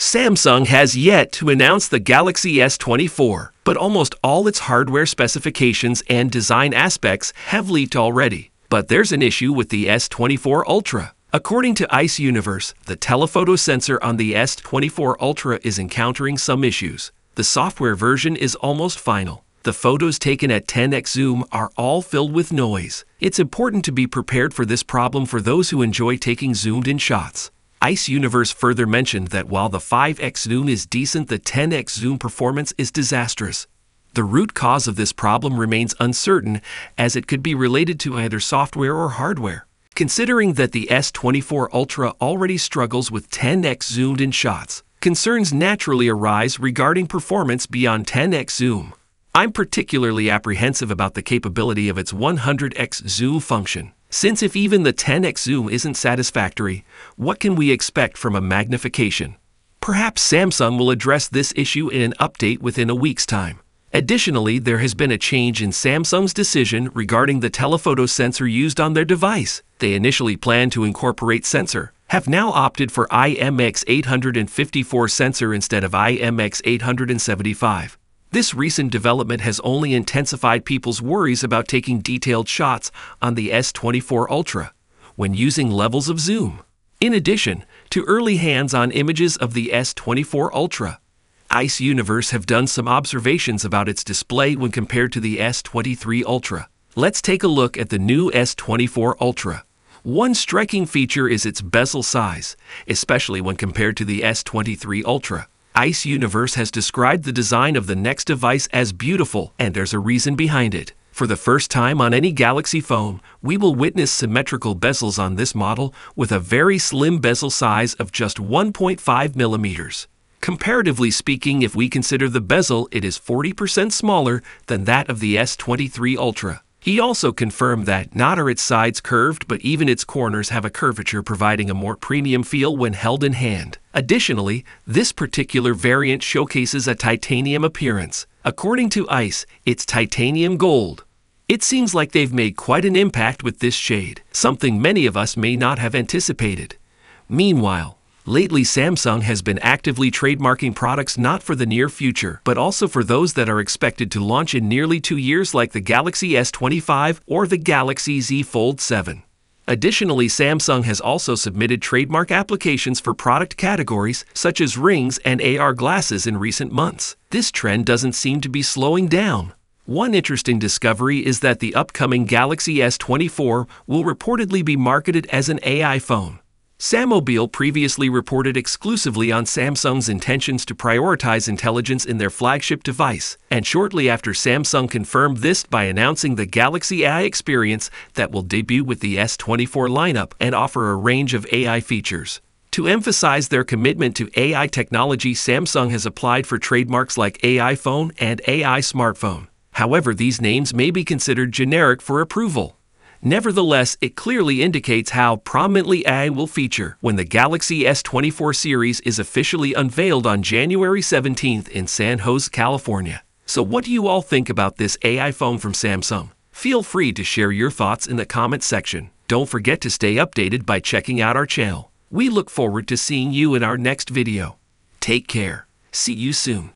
Samsung has yet to announce the Galaxy S24, but almost all its hardware specifications and design aspects have leaked already. But there's an issue with the S24 Ultra. According to ICE Universe, the telephoto sensor on the S24 Ultra is encountering some issues. The software version is almost final. The photos taken at 10x zoom are all filled with noise. It's important to be prepared for this problem for those who enjoy taking zoomed-in shots. ICE Universe further mentioned that while the 5x zoom is decent, the 10x zoom performance is disastrous. The root cause of this problem remains uncertain, as it could be related to either software or hardware. Considering that the S24 Ultra already struggles with 10x zoomed-in shots, concerns naturally arise regarding performance beyond 10x zoom. I'm particularly apprehensive about the capability of its 100x zoom function. Since if even the 10x zoom isn't satisfactory, what can we expect from a magnification? Perhaps Samsung will address this issue in an update within a week's time. Additionally, there has been a change in Samsung's decision regarding the telephoto sensor used on their device. They initially planned to incorporate sensor, have now opted for IMX854 sensor instead of IMX875. This recent development has only intensified people's worries about taking detailed shots on the S24 Ultra when using levels of zoom. In addition to early hands-on images of the S24 Ultra, ICE Universe have done some observations about its display when compared to the S23 Ultra. Let's take a look at the new S24 Ultra. One striking feature is its bezel size, especially when compared to the S23 Ultra. ICE Universe has described the design of the next device as beautiful, and there's a reason behind it. For the first time on any Galaxy phone, we will witness symmetrical bezels on this model with a very slim bezel size of just 1.5 millimeters. Comparatively speaking, if we consider the bezel, it is 40% smaller than that of the S23 Ultra. He also confirmed that not are its sides curved, but even its corners have a curvature, providing a more premium feel when held in hand. Additionally, this particular variant showcases a titanium appearance. According to ICE, it's titanium gold. It seems like they've made quite an impact with this shade, something many of us may not have anticipated. Meanwhile, lately Samsung has been actively trademarking products not for the near future, but also for those that are expected to launch in nearly 2 years, like the Galaxy S25 or the Galaxy Z Fold 7. Additionally, Samsung has also submitted trademark applications for product categories such as rings and AR glasses in recent months. This trend doesn't seem to be slowing down. One interesting discovery is that the upcoming Galaxy S24 will reportedly be marketed as an AI phone. Sammobile previously reported exclusively on Samsung's intentions to prioritize intelligence in their flagship device, and shortly after Samsung confirmed this by announcing the Galaxy AI experience that will debut with the S24 lineup and offer a range of AI features. To emphasize their commitment to AI technology, Samsung has applied for trademarks like AI phone and AI smartphone. However, these names may be considered generic for approval. Nevertheless, it clearly indicates how prominently AI will feature when the Galaxy S24 series is officially unveiled on January 17th in San Jose, California. So what do you all think about this AI phone from Samsung? Feel free to share your thoughts in the comment section. Don't forget to stay updated by checking out our channel. We look forward to seeing you in our next video. Take care. See you soon.